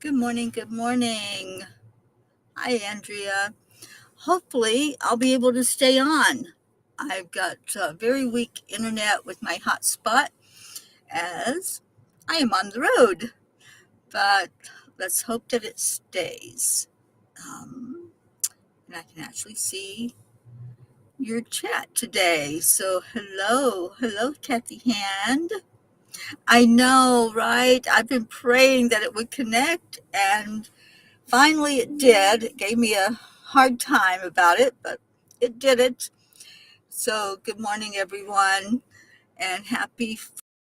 Good morning. Good morning. Hi, Andrea. Hopefully, I'll be able to stay on. I've got very weak internet with my hotspot as I am on the road, but let's hope that it stays. And I can actually see your chat today. So, hello, Kathy Hand. I know, right? I've been praying that it would connect, and finally it did. It gave me a hard time about it, but it did it. So good morning, everyone, and happy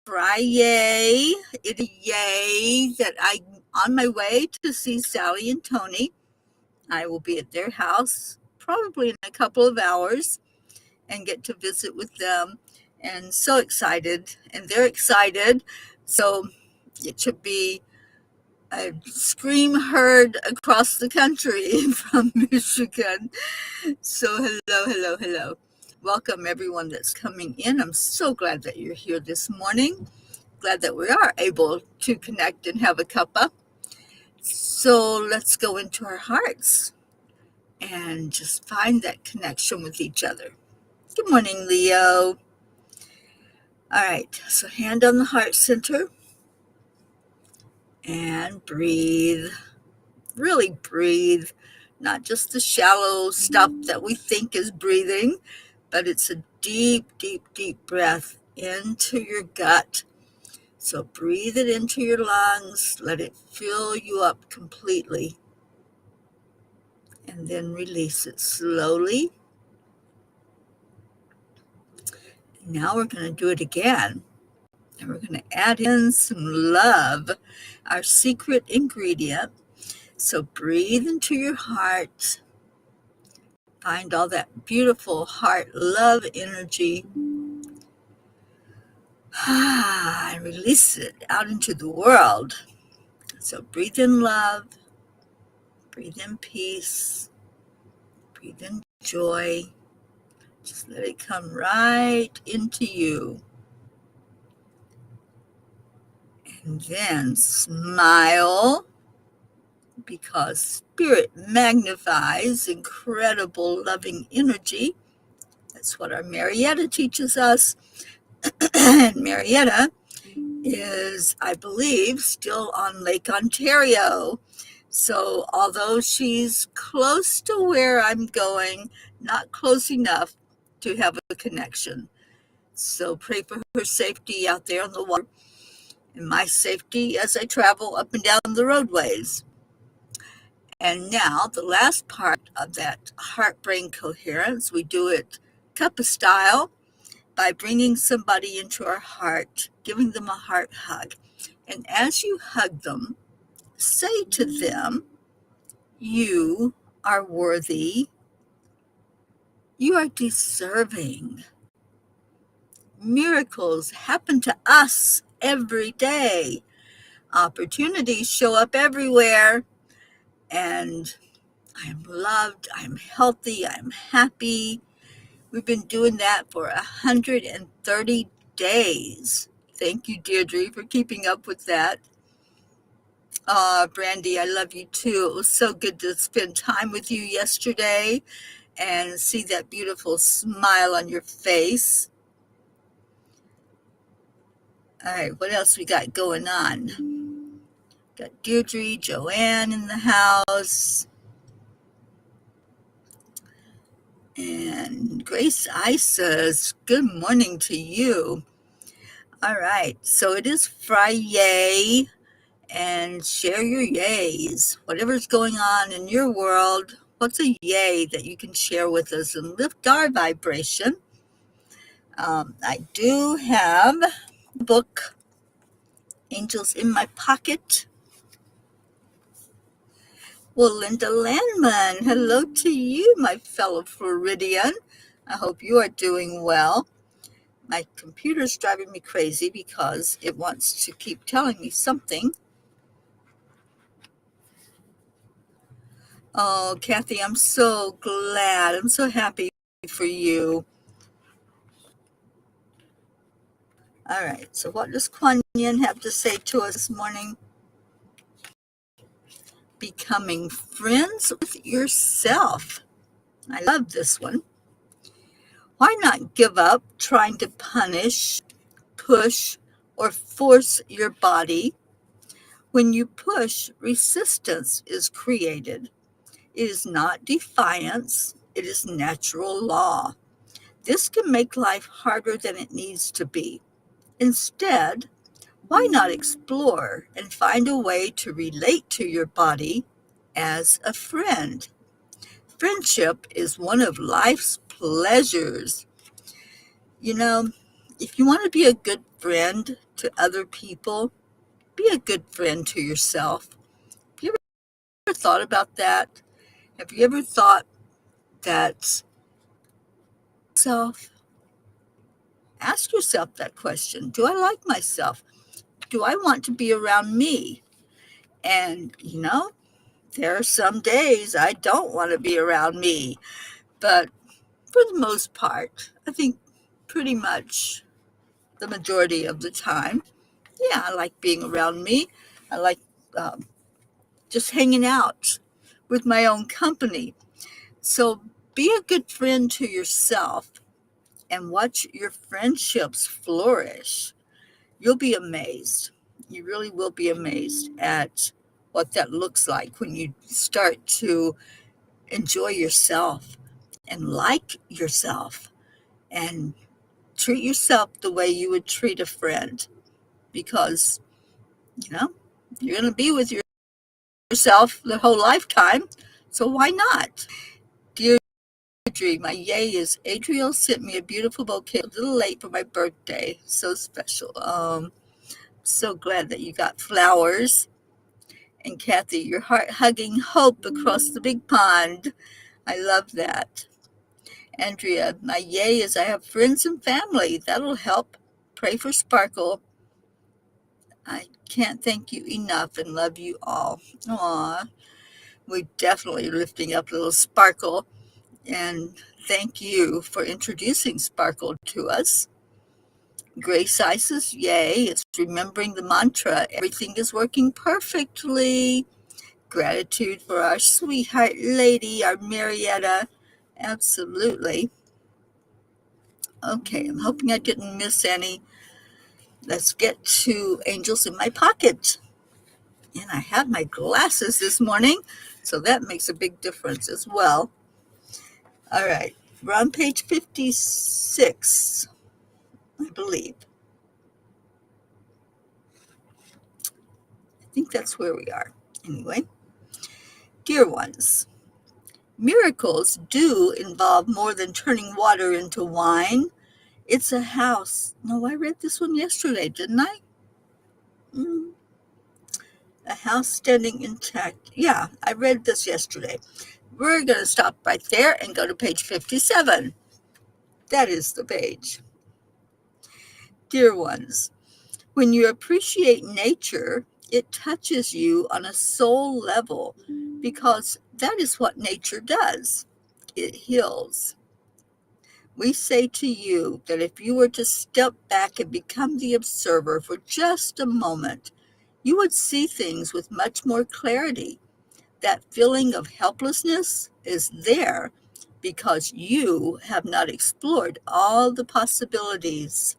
Friday. It is yay that I'm on my way to see Sally and Tony. I will be at their house probably in a couple of hours and get to visit with them. And so excited, and they're excited. So it should be a scream heard across the country from Michigan. So, hello. Welcome, everyone that's coming in. I'm so glad that you're here this morning. Glad that we are able to connect and have a cuppa. So, let's go into our hearts and just find that connection with each other. Good morning, Leo. All right, so hand on the heart center and breathe. Really breathe, not just the shallow stuff that we think is breathing, but it's a deep breath into your gut. So breathe it into your lungs, let it fill you up completely, and then release it slowly. Now we're going to do it again, and we're going to add in some love, our secret ingredient. So breathe into your heart. Find all that beautiful heart love energy. And release it out into the world. So breathe in love, breathe in peace, breathe in joy. Just let it come right into you. And then smile, because spirit magnifies incredible loving energy. That's what our Marietta teaches us. And Marietta is, I believe, still on Lake Ontario. So although she's close to where I'm going, not close enough to have a connection. So pray for her safety out there on the water and my safety as I travel up and down the roadways. And now the last part of that heart-brain coherence, we do it Cuppa style by bringing somebody into our heart, giving them a heart hug. And as you hug them, say to them, you are worthy. You are deserving. Miracles happen to us every day. Opportunities show up everywhere. And I'm loved, I'm healthy, I'm happy. We've been doing that for 130 days. Thank you, Deirdre, for keeping up with that. Brandy, I love you too. It was so good to spend time with you yesterday and see that beautiful smile on your face. All right, what else we got going on? Got Deirdre, Joanne in the house. And Grace Ice says, good morning to you. All right, so it is Friday, and share your yays. Whatever's going on in your world, what's a yay that you can share with us and lift our vibration? I do have a book, Angels in My Pocket, Well, Linda Landman, hello to you, my fellow Floridian. I hope you are doing well. My computer's driving me crazy because it wants to keep telling me something. Oh, Kathy, I'm so glad. I'm so happy for you. All right, so what does Kuan Yin have to say to us this morning? Becoming friends with yourself. I love this one. Why not give up trying to punish, push, or force your body? When you push, resistance is created. It is not defiance, it is natural law. This can make life harder than it needs to be. Instead, why not explore and find a way to relate to your body as a friend? Friendship is one of life's pleasures. You know, if you want to be a good friend to other people, be a good friend to yourself. Have you ever thought about that? Have you ever thought that self? Ask yourself that question. Do I like myself? Do I want to be around me? And, there are some days I don't want to be around me. But for the most part, I think pretty much the majority of the time, yeah, I like being around me. I like um, just hanging out with my own company. So be a good friend to yourself and watch your friendships flourish. You'll be amazed. You really will be amazed at what that looks like when you start to enjoy yourself and like yourself and treat yourself the way you would treat a friend because, you know, you're going to be with yourself the whole lifetime. So why not? Dear Adri, my yay is Adriel sent me a beautiful bouquet a little late for my birthday. So special. So glad that you got flowers. And Kathy, your heart hugging hope across the big pond. I love that. Andrea, my yay is I have friends and family. That'll help. Pray for Sparkle. I can't thank you enough and love you all. Aw, we're definitely lifting up little Sparkle. And thank you for introducing Sparkle to us. Grace Isis, yay. It's remembering the mantra, everything is working perfectly. Gratitude for our sweetheart lady, our Marietta. Absolutely. Okay, I'm hoping I didn't miss any. Let's get to Angels in My Pocket. And I had my glasses this morning, so that makes a big difference as well. All right, we're on page 56, I believe. I think that's where we are. Anyway, dear ones, miracles do involve more than turning water into wine. It's a house. No, I read this one yesterday, didn't I? A house standing intact. Yeah, I read this yesterday. We're going to stop right there and go to page 57. That is the page. Dear ones, when you appreciate nature, it touches you on a soul level because that is what nature does. It heals. We say to you that if you were to step back and become the observer for just a moment, you would see things with much more clarity. That feeling of helplessness is there because you have not explored all the possibilities.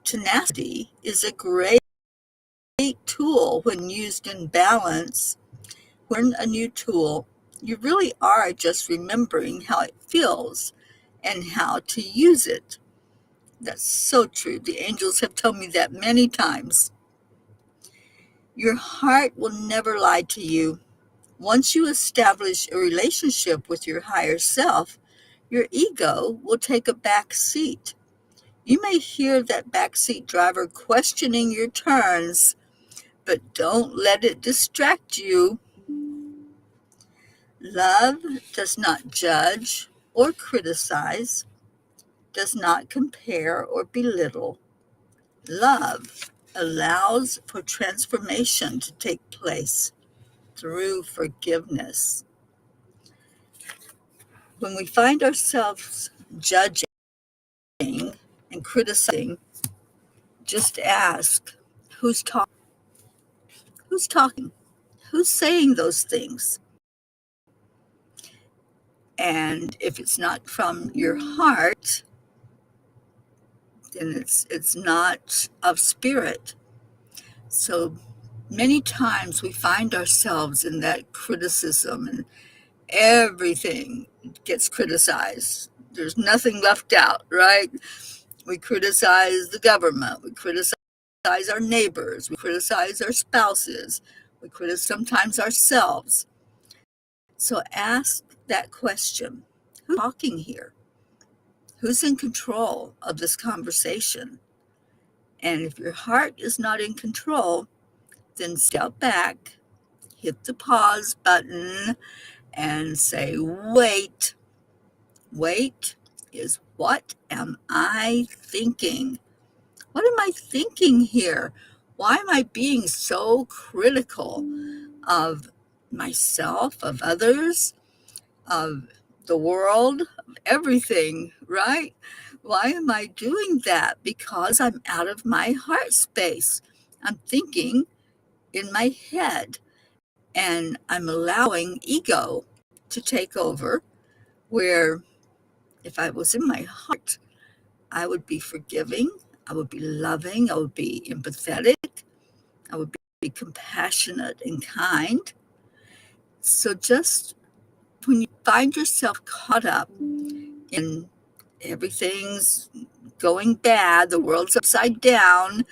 Tenacity is a great tool when used in balance. Learn a new tool, you really are just remembering how it feels and how to use it. That's so true. The angels have told me that many times. Your heart will never lie to you. Once you establish a relationship with your higher self, your ego will take a back seat. You may hear that backseat driver questioning your turns, but don't let it distract you. Love does not judge or criticize, does not compare or belittle. Love allows for transformation to take place through forgiveness. When we find ourselves judging and criticizing, just ask, who's talking? Who's talking? Who's saying those things? And if it's not from your heart, then it's not of spirit. So many times we find ourselves in that criticism, and everything gets criticized. There's nothing left out, right? We criticize the government, we criticize our neighbors, we criticize our spouses, we criticize sometimes ourselves. So ask that question, who's talking here? Who's in control of this conversation? And if your heart is not in control, then step back, hit the pause button, and say, wait. Wait is, what am I thinking? What am I thinking here? Why am I being so critical of myself, of others, of the world, of everything, right? Why am I doing that? Because I'm out of my heart space. I'm thinking in my head, and I'm allowing ego to take over, where if I was in my heart, I would be forgiving, I would be loving, I would be empathetic, I would be compassionate and kind. So just when you find yourself caught up in everything's going bad, the world's upside down,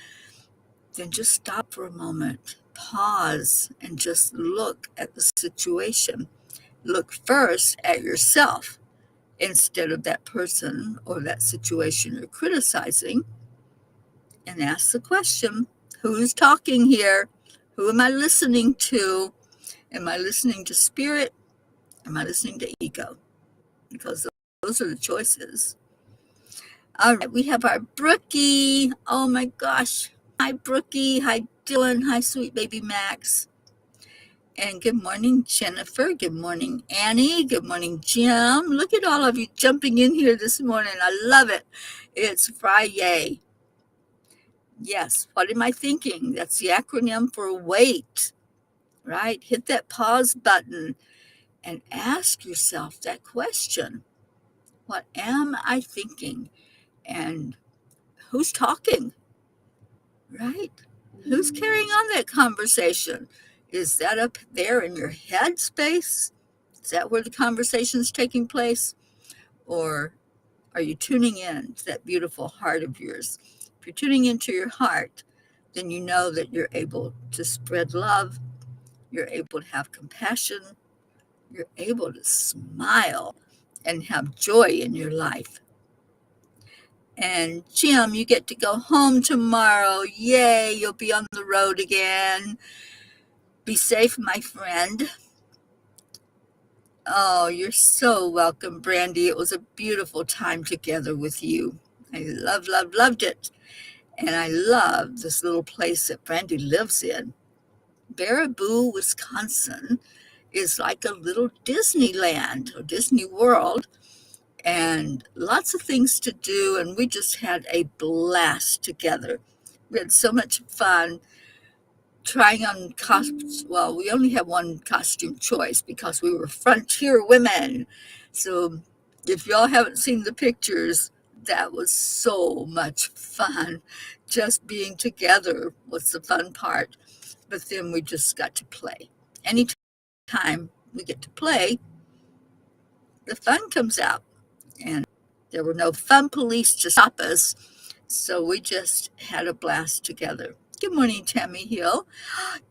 then just stop for a moment, pause, and just look at the situation. Look first at yourself instead of that person or that situation you're criticizing, and ask the question, who's talking here? Who am I listening to? Am I listening to spirit? Am I listening to ego? Because those are the choices. All right, we have our Brookie. Oh my gosh. Hi, Brookie. Hi, Dylan. Hi, sweet baby Max. And good morning, Jennifer. Good morning, Annie. Good morning, Jim. Look at all of you jumping in here this morning. I love it. It's Friday. Yes, what am I thinking? That's the acronym for wait, right? Hit that pause button and ask yourself that question. What am I thinking? And who's talking, right? Who's carrying on that conversation? Is that up there in your head space? Is that where the conversation's taking place? Or are you tuning in to that beautiful heart of yours? If you're tuning into your heart, then you know that you're able to spread love, you're able to have compassion, you're able to smile and have joy in your life. And Jim, you get to go home tomorrow. Yay, you'll be on the road again. Be safe, my friend. Oh, you're so welcome, Brandy. It was a beautiful time together with you. I loved it. And I love this little place that Brandy lives in. Baraboo, Wisconsin is like a little Disneyland or Disney World, and lots of things to do. And we just had a blast together. We had so much fun trying on costumes. Well, we only had one costume choice because we were frontier women. So if y'all haven't seen the pictures, that was so much fun. Just being together was the fun part. But then we just got to play. Anytime we get to play, the fun comes out. And there were no fun police to stop us. So we just had a blast together. Good morning, Tammy Hill.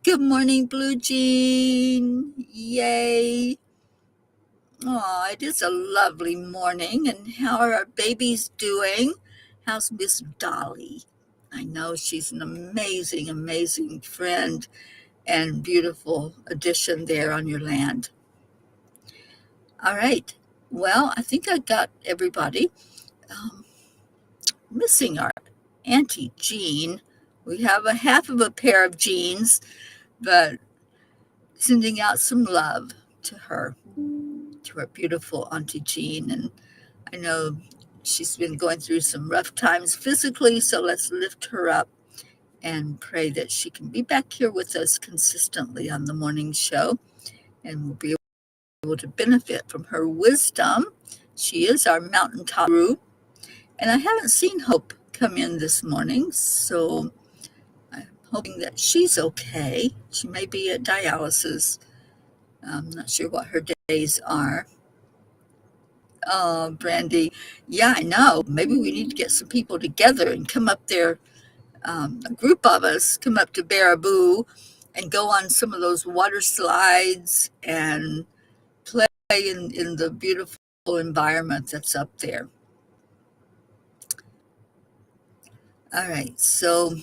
Good morning, Blue Jean. Yay. Oh, it is a lovely morning. And how are our babies doing? How's Miss Dolly? I know she's an amazing, amazing friend and beautiful addition there on your land. All right. Well, I think I got everybody. Um, Missing our Auntie Jean. We have a half of a pair of jeans, but sending out some love to her beautiful Auntie Jean. And I know she's been going through some rough times physically, so let's lift her up and pray that she can be back here with us consistently on the morning show, and we'll be able to benefit from her wisdom. She is our mountaintop guru, and I haven't seen Hope come in this morning, so I'm hoping that she's okay. She may be at dialysis. I'm not sure what her days are. Oh, Brandy. Yeah, I know. Maybe we need to get some people together and come up there, a group of us come up to Baraboo and go on some of those water slides and play in the beautiful environment that's up there. All right, so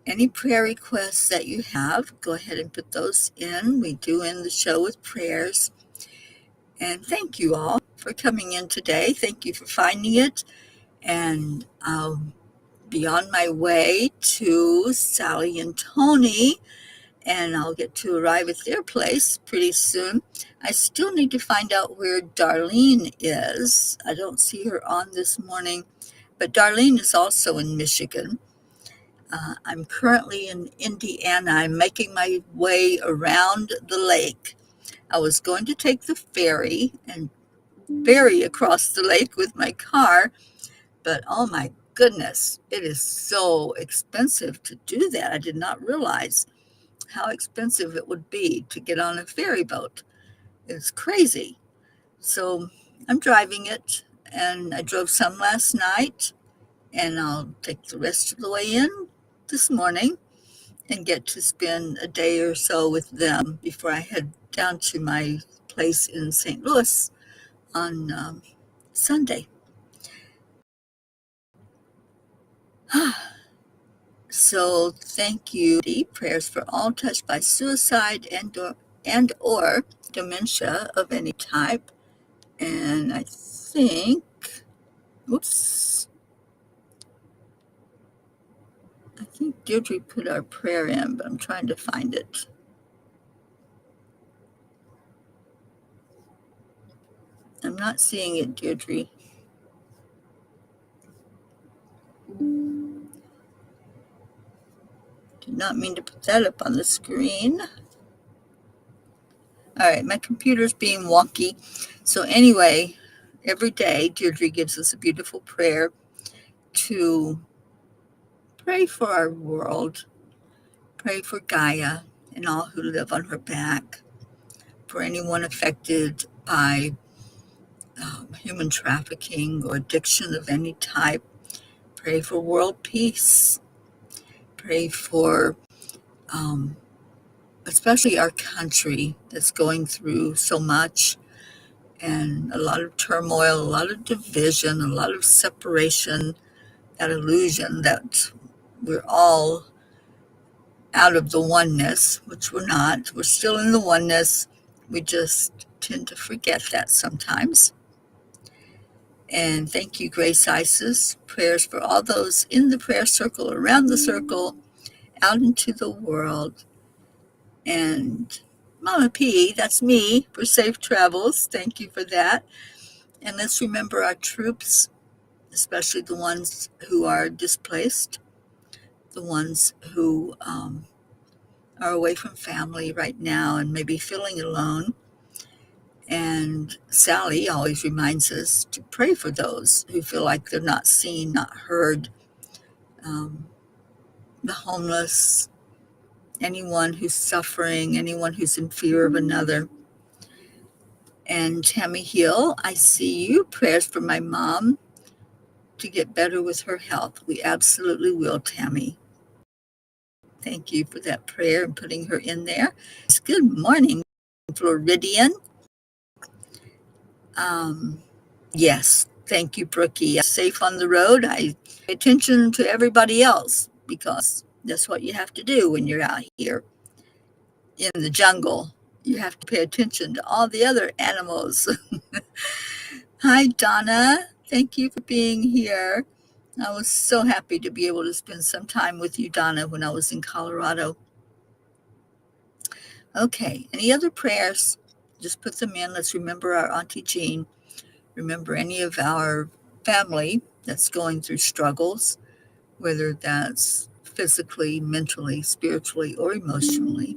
any prayer requests that you have, go ahead and put those in. We do end the show with prayers. And thank you all for coming in today. Thank you for finding it. And I'll be on my way to Sally and Tony, and I'll get to arrive at their place pretty soon. I still need to find out where Darlene is. I don't see her on this morning, but Darlene is also in Michigan. I'm currently in Indiana. I'm making my way around the lake. I was going to take the ferry and ferry across the lake with my car, but oh my goodness, it is so expensive to do that. I did not realize how expensive it would be to get on a ferry boat. It's crazy. So I'm driving it, and I drove some last night, and I'll take the rest of the way in this morning and get to spend a day or so with them before I head down to my place in St. Louis on Sunday. So thank you. Prayers for all touched by suicide and or dementia of any type. And I think, oops, I think Deirdre put our prayer in, but I'm trying to find it. I'm not seeing it, Deirdre. Did not mean to put that up on the screen. All right, my computer's being wonky. So anyway, every day Deirdre gives us a beautiful prayer to pray for our world, pray for Gaia and all who live on her back, for anyone affected by human trafficking or addiction of any type. Pray for world peace. Pray for especially our country that's going through so much and a lot of turmoil, a lot of division, a lot of separation, that illusion that we're all out of the oneness, which we're not. We're still in the oneness. We just tend to forget that sometimes. And thank you, Grace Isis. Prayers for all those in the prayer circle, around the circle, out into the world. And Mama P, that's me, for safe travels. Thank you for that. And let's remember our troops, especially the ones who are displaced, the ones who are away from family right now and maybe feeling alone. And Sally always reminds us to pray for those who feel like they're not seen, not heard, the homeless, anyone who's suffering, anyone who's in fear of another. And Tammy Hill, I see you. Prayers for my mom to get better with her health. We absolutely will, Tammy. Thank you for that prayer and putting her in there. Good morning, Floridian. Yes, thank you, Brookie. Safe on the road. I pay attention to everybody else because that's what you have to do when you're out here in the jungle, You have to pay attention to all the other animals. Hi, Donna. Thank you for being here. I was so happy to be able to spend some time with you, Donna, when I was in Colorado. Okay, any other prayers? Just put them in. Let's remember our Auntie Jean. Remember any of our family that's going through struggles, whether that's physically, mentally, spiritually, or emotionally.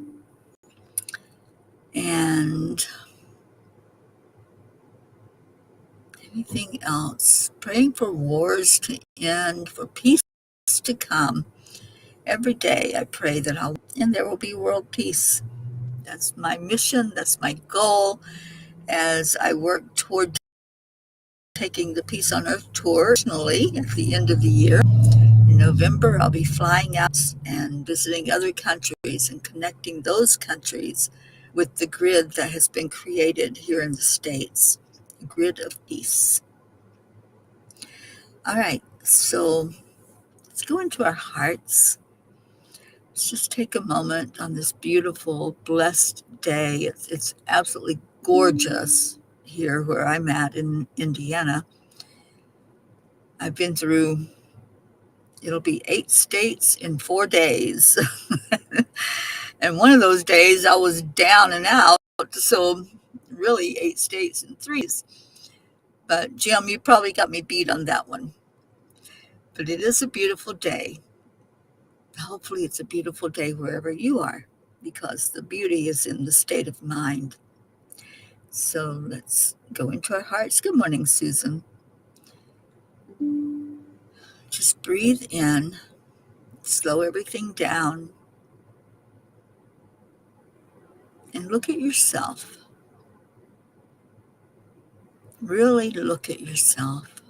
And anything else? Praying for wars to end, for peace to come. Every day I pray that and there will be world peace. That's my mission. That's my goal as I work toward taking the Peace on Earth tour personally at the end of the year. In November, I'll be flying out and visiting other countries and connecting those countries with the grid that has been created here in the States, a grid of peace. All right, so let's go into our hearts. Let's just take a moment on this beautiful, blessed day. It's absolutely gorgeous here where I'm at in Indiana. I've been through, it'll be 8 states in 4 days. And one of those days I was down and out. So really 8 states in 3 days. But Jim, you probably got me beat on that one. But it is a beautiful day. Hopefully it's a beautiful day wherever you are, because the beauty is in the state of mind. So let's go into our hearts. Good morning, Susan. Just breathe in, slow everything down, and look at yourself. Really look at yourself.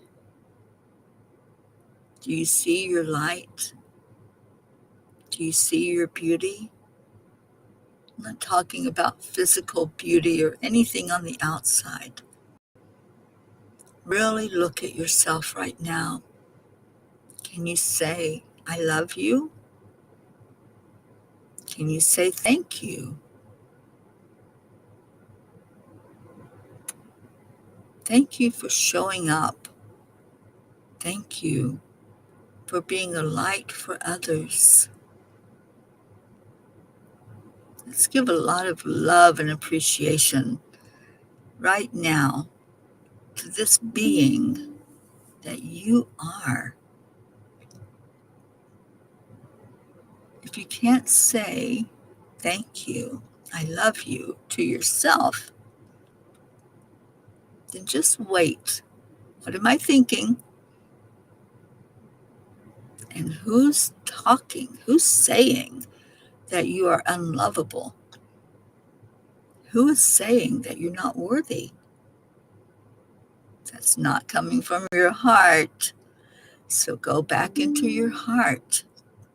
Do you see your light? Do you see your beauty? I'm not talking about physical beauty or anything on the outside. Really look at yourself right now. Can you say, I love you? Can you say thank you? Thank you for showing up. Thank you for being a light for others. Let's give a lot of love and appreciation right now to this being that you are. If you can't say thank you, I love you to yourself, then just wait. What am I thinking? And who's talking? Who's saying that you are unlovable? Who is saying that you're not worthy? That's not coming from your heart. So go back into your heart.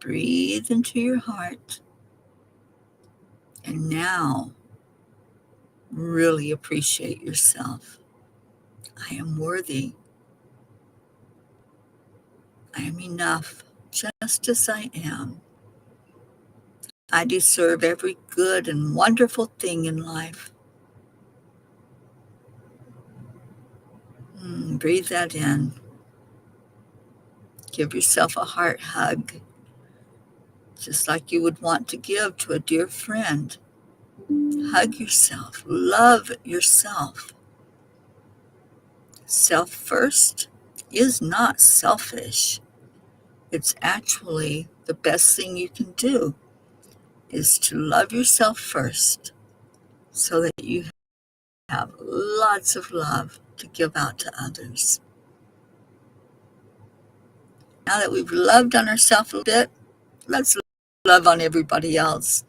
Breathe into your heart. And now, really appreciate yourself. I am worthy. I am enough, just as I am. I deserve every good and wonderful thing in life. Breathe that in. Give yourself a heart hug, just like you would want to give to a dear friend. Hug yourself. Love yourself. Self first is not selfish. It's actually the best thing you can do, is to love yourself first so that you have lots of love to give out to others. Now that we've loved on ourselves a bit, let's love on everybody else.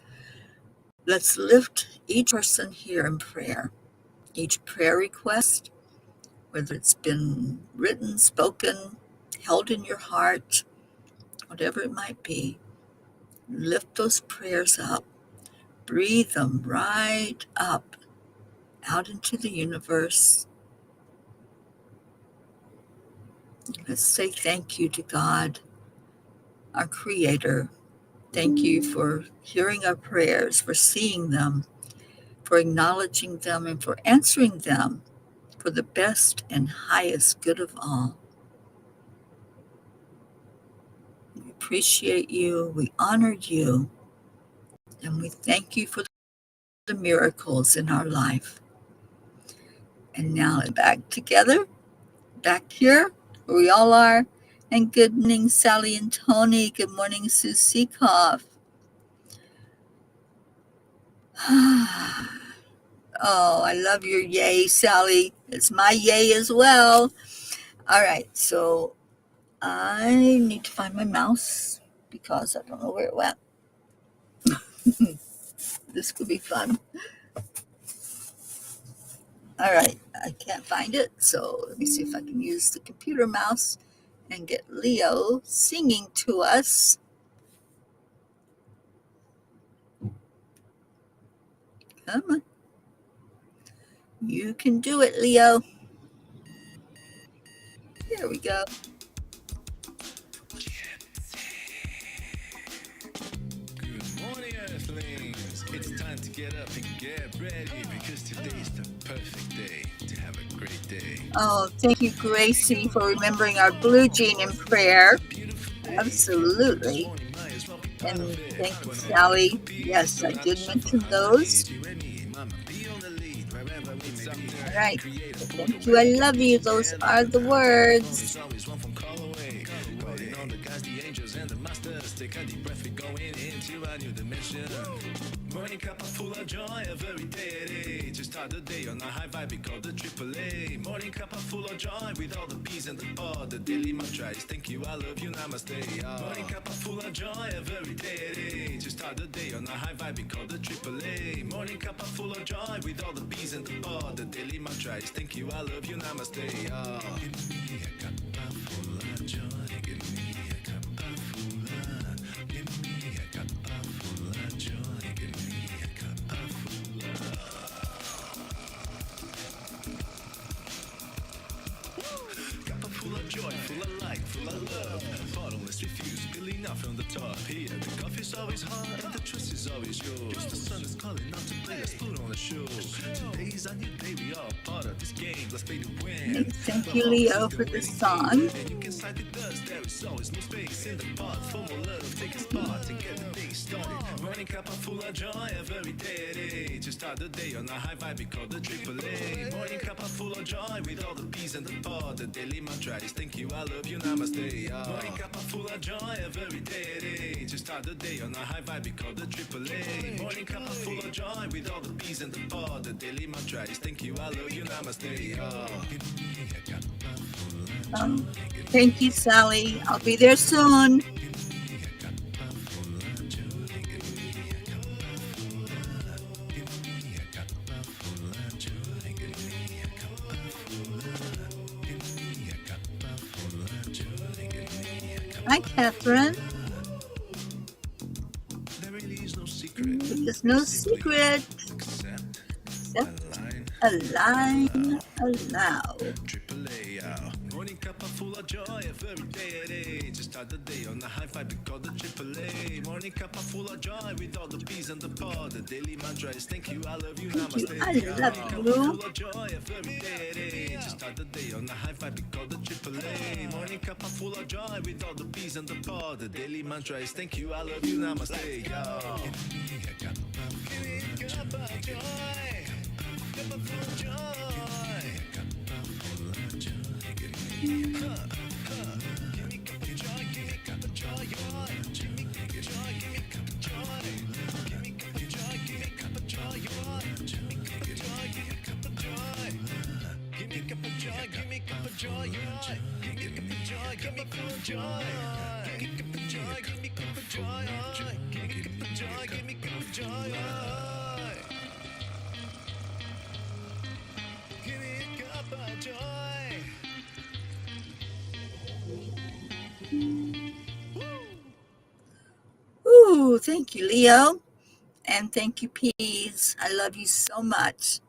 Let's lift each person here in prayer, each prayer request, whether it's been written, spoken, held in your heart, whatever it might be. Lift those prayers up. Breathe them right up, out into the universe. Let's say thank you to God, our Creator. Thank you for hearing our prayers, for seeing them, for acknowledging them, and for answering them for the best and highest good of all. We appreciate you, we honor you, and we thank you for the miracles in our life. And now back together, back here where we all are. And good morning, Sally and Tony. Good morning, Sue Seekoff. Oh, I love your yay, Sally. It's my yay as well. All right, so I need to find my mouse because I don't know where it went. This could be fun. All right, I can't find it, so let me see if I can use the computer mouse and get Leo singing to us. Come on. You can do it, Leo. There we go. Good morning, Earthlings. It's time to get up and get ready because today's the perfect day to have a great day. Oh, thank you, Gracie, for remembering our blue jean in prayer. Absolutely. And thank you, Sally. Yes, I did mention those. All right. Thank you. I love you. Those are the words. Morning Cuppa full of joy every day. Just start the day on a high vibe, we call the AAA. Morning Cuppa full of joy with all the B's and the pod. The daily mantra is thank you, I love you, namaste. Morning Cuppa full of joy every day. Just start the day on a high vibe, we call the AAA. Morning Cuppa full of joy with all the B's and the pod. The daily mantra is thank you, I love you, namaste. Give me a cuppa full of joy. Give me a cuppa full of. Give me a cuppa full of joy. Joy, full of light, full of love. Bottomless refuse, spilling out from the top. Here, the coffee's always hot and the trust is always yours. The sun is calling out to play, let's put on a show. Today's a new day, we are part of this game. Let's play to win. Thank you, Leo, for this song. And you can slide with us, there is always no space in the pot. For more love, take a spot and get the day started. Morning Cuppa full of joy every day. Just start the day on a high vibe, we call the AAA. Morning Cuppa full of joy with all the B's and the pod. The daily mantra is thank you, I love you, namaste. Morning Cuppa full of joy every day. Just start the day on a high vibe, we call the AAA. Morning Cuppa full of joy with all the B's and the pod. The daily mantra is thank you, I love you, namaste. Thank you, Sally. I'll be there soon. Hi, Catherine. There's no secret except align, allow. Morning Cuppa full of joy every day. Just start the day on a high vibe, we call the AAA. Morning Cuppa full of joy with all the B's and the pod. The daily mantra is thank you, I love you, namaste. I love you. Full of joy every day. Just start the day on a high vibe, we call the AAA. Morning Cuppa full of joy with all the B's and the pod. The daily mantra is thank you, I love you, namaste. Give me a cuppa of joy. Cuppa full of joy. Ooh, thank you, Leo. And thank you, Peas. I love you so much.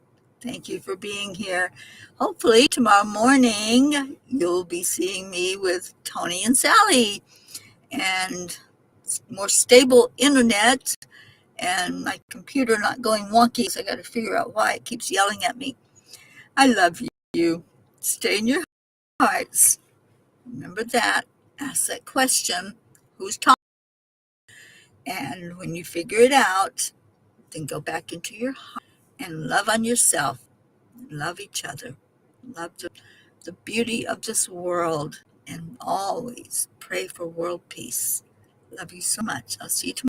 Thank you for being here. Hopefully tomorrow morning you'll be seeing me with Tony and Sally and more stable internet and my computer not going wonky, so I got to figure out why it keeps yelling at me. I love you. Stay in your hearts. Remember that. Ask that question, who's talking? And when you figure it out, then go back into your heart and love on yourself, love each other, love the beauty of this world, and always pray for world peace. Love you so much. I'll see you tomorrow.